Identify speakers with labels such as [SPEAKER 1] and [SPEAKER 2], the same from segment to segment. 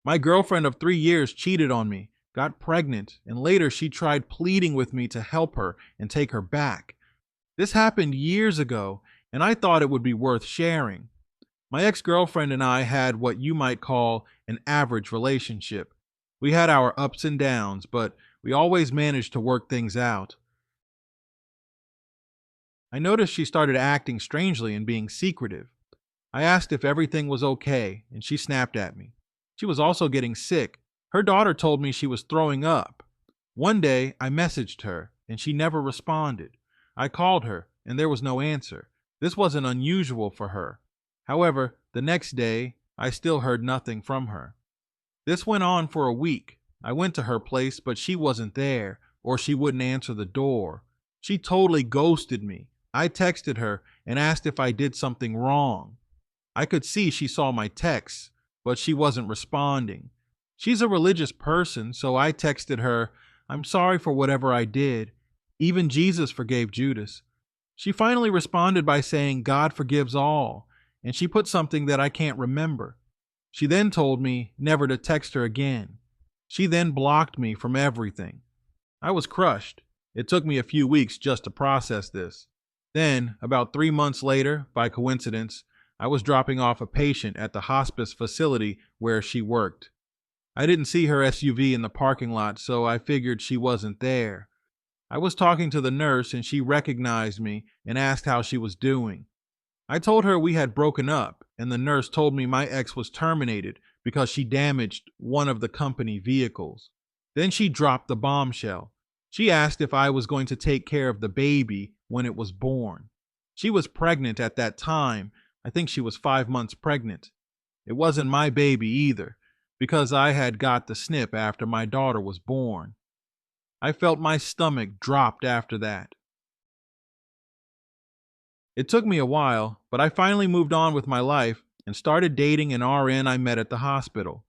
[SPEAKER 1] My girlfriend of 3 years cheated on me, got pregnant, and later she tried pleading with me to help her and take her back. This happened years ago, and I thought it would be worth sharing. My ex girlfriend and I had what you might call an average relationship. We had our ups and downs, but we always managed to work things out. I noticed she started acting strangely and being secretive. I asked if everything was okay, and she snapped at me. She was also getting sick. Her daughter told me she was throwing up. One day, I messaged her, and she never responded. I called her, and there was no answer. This wasn't unusual for her. However, the next day, I still heard nothing from her. This went on for a week. I went to her place, but she wasn't there, or she wouldn't answer the door. She totally ghosted me. I texted her and asked if I did something wrong. I could see she saw my texts, but she wasn't responding. She's a religious person, so I texted her, "I'm sorry for whatever I did. Even Jesus forgave Judas." She finally responded by saying, "God forgives all," and she put something that I can't remember. She then told me never to text her again. She then blocked me from everything. I was crushed. It took me a few weeks just to process this. Then, about 3 months later, by coincidence, I was dropping off a patient at the hospice facility where she worked. I didn't see her SUV in the parking lot, so I figured she wasn't there. I was talking to the nurse and she recognized me and asked how she was doing. I told her we had broken up, and the nurse told me my ex was terminated because she damaged one of the company vehicles. Then she dropped the bombshell. She asked if I was going to take care of the baby when it was born. She was pregnant at that time. I think she was 5 months pregnant. It wasn't my baby either, because I had got the snip after my daughter was born. I felt my stomach dropped after that. It took me a while, but I finally moved on with my life and started dating an RN I met at the hospital.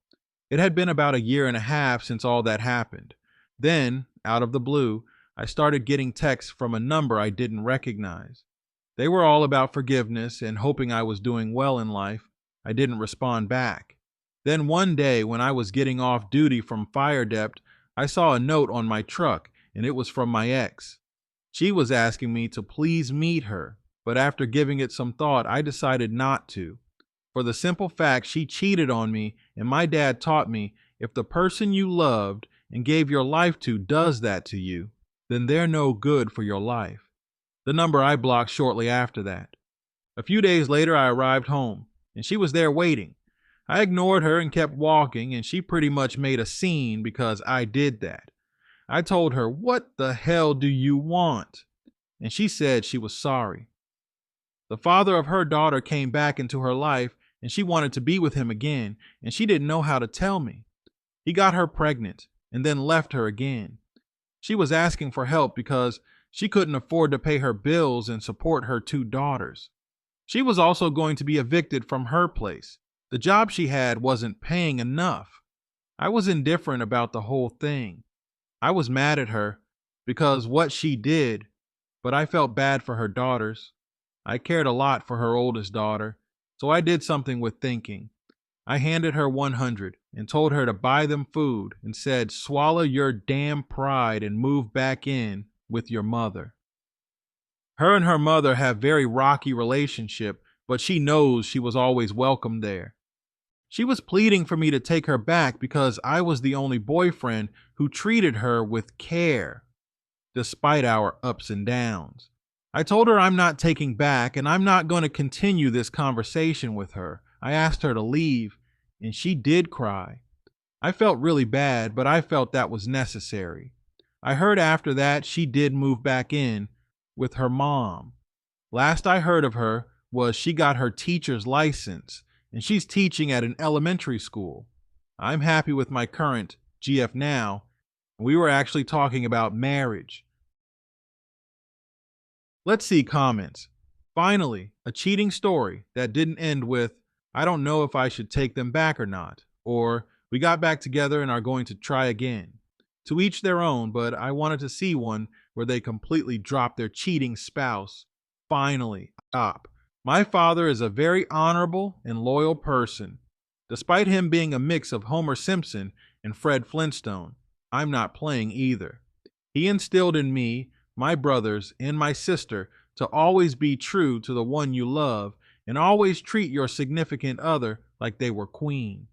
[SPEAKER 1] It had been about a year and a half since all that happened. Then, out of the blue, I started getting texts from a number I didn't recognize. They were all about forgiveness and hoping I was doing well in life. I didn't respond back. Then one day, when I was getting off duty from fire depth, I saw a note on my truck, and it was from my ex. She was asking me to please meet her, but after giving it some thought, I decided not to. For the simple fact she cheated on me, and my dad taught me if the person you loved and gave your life to does that to you, then they're no good for your life. The number I blocked shortly after that. A few days later, I arrived home, and she was there waiting. I ignored her and kept walking, and she pretty much made a scene because I did that. I told her, "What the hell do you want?" And she said she was sorry. The father of her daughter came back into her life, and she wanted to be with him again, and she didn't know how to tell me. He got her pregnant and then left her again. She was asking for help because she couldn't afford to pay her bills and support her 2 daughters. She was also going to be evicted from her place. The job she had wasn't paying enough. I was indifferent about the whole thing. I was mad at her because what she did, but I felt bad for her daughters. I cared a lot for her oldest daughter, so I did something with thinking. I handed her 100 and told her to buy them food and said, "Swallow your damn pride and move back in with your mother." Her and her mother have very rocky relationship, but she knows she was always welcome there. She was pleading for me to take her back because I was the only boyfriend who treated her with care, despite our ups and downs. I told her I'm not taking back and I'm not going to continue this conversation with her. I asked her to leave, and she did cry. I felt really bad, but I felt that was necessary. I heard after that she did move back in with her mom. Last I heard of her was she got her teacher's license, and she's teaching at an elementary school. I'm happy with my current GF now. We were actually talking about marriage. Let's see comments. Finally, a cheating story that didn't end with, "I don't know if I should take them back or not," or "We got back together and are going to try again." To each their own, but I wanted to see one where they completely dropped their cheating spouse. Finally, stop. My father is a very honorable and loyal person. Despite him being a mix of Homer Simpson and Fred Flintstone, I'm not playing either. He instilled in me, my brothers, and my sister to always be true to the one you love and always treat your significant other like they were queen.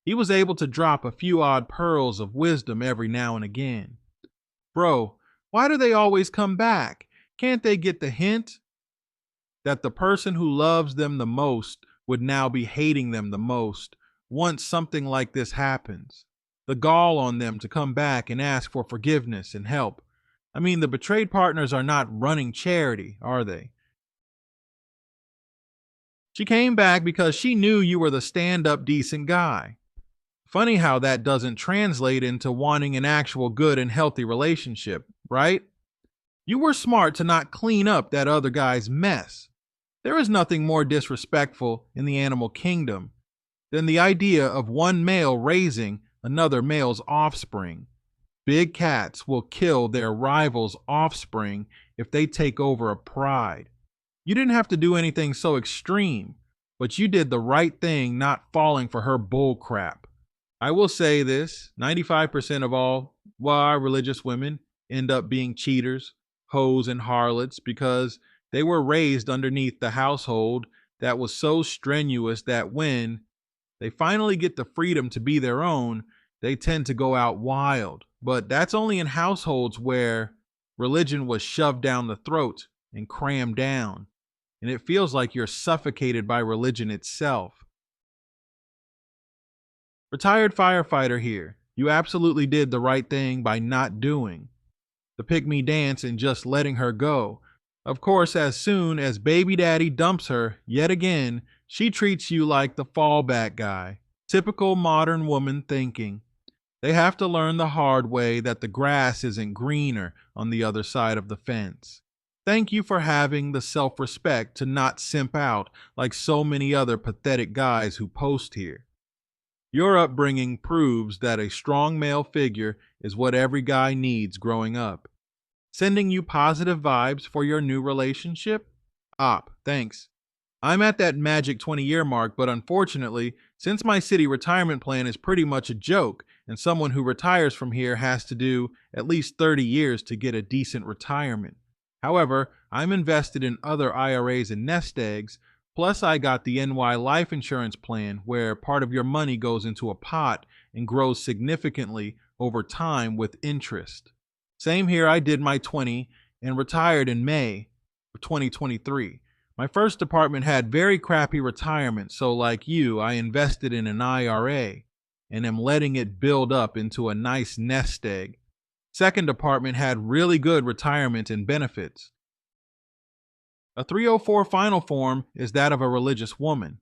[SPEAKER 1] He was able to drop a few odd pearls of wisdom every now and again. Bro, why do they always come back? Can't they get the hint that the person who loves them the most would now be hating them the most once something like this happens? The gall on them to come back and ask for forgiveness and help. I mean, the betrayed partners are not running charity, are they? She came back because she knew you were the stand up, decent guy. Funny how that doesn't translate into wanting an actual good and healthy relationship, right? You were smart to not clean up that other guy's mess. There is nothing more disrespectful in the animal kingdom than the idea of one male raising another male's offspring. Big cats will kill their rival's offspring if they take over a pride. You didn't have to do anything so extreme, but you did the right thing not falling for her bull crap. I will say this, 95% of all religious women end up being cheaters, hoes, and harlots because they were raised underneath the household that was so strenuous that when they finally get the freedom to be their own, they tend to go out wild. But that's only in households where religion was shoved down the throat and crammed down, and it feels like you're suffocated by religion itself. Retired firefighter here. You absolutely did the right thing by not doing the pygmy dance and just letting her go. Of course, as soon as baby daddy dumps her yet again, she treats you like the fallback guy. Typical modern woman thinking. They have to learn the hard way that the grass isn't greener on the other side of the fence. Thank you for having the self-respect to not simp out like so many other pathetic guys who post here. Your upbringing proves that a strong male figure is what every guy needs growing up. Sending you positive vibes for your new relationship? Thanks. I'm at that magic 20-year mark, but unfortunately, since my city retirement plan is pretty much a joke, and someone who retires from here has to do at least 30 years to get a decent retirement. However, I'm invested in other IRAs and nest eggs, plus I got the NY life insurance plan where part of your money goes into a pot and grows significantly over time with interest. Same here, I did my 20 and retired in May of 2023. My first apartment had very crappy retirement, so like you, I invested in an IRA and am letting it build up into a nice nest egg. Second apartment had really good retirement and benefits. A 304 final form is that of a religious woman.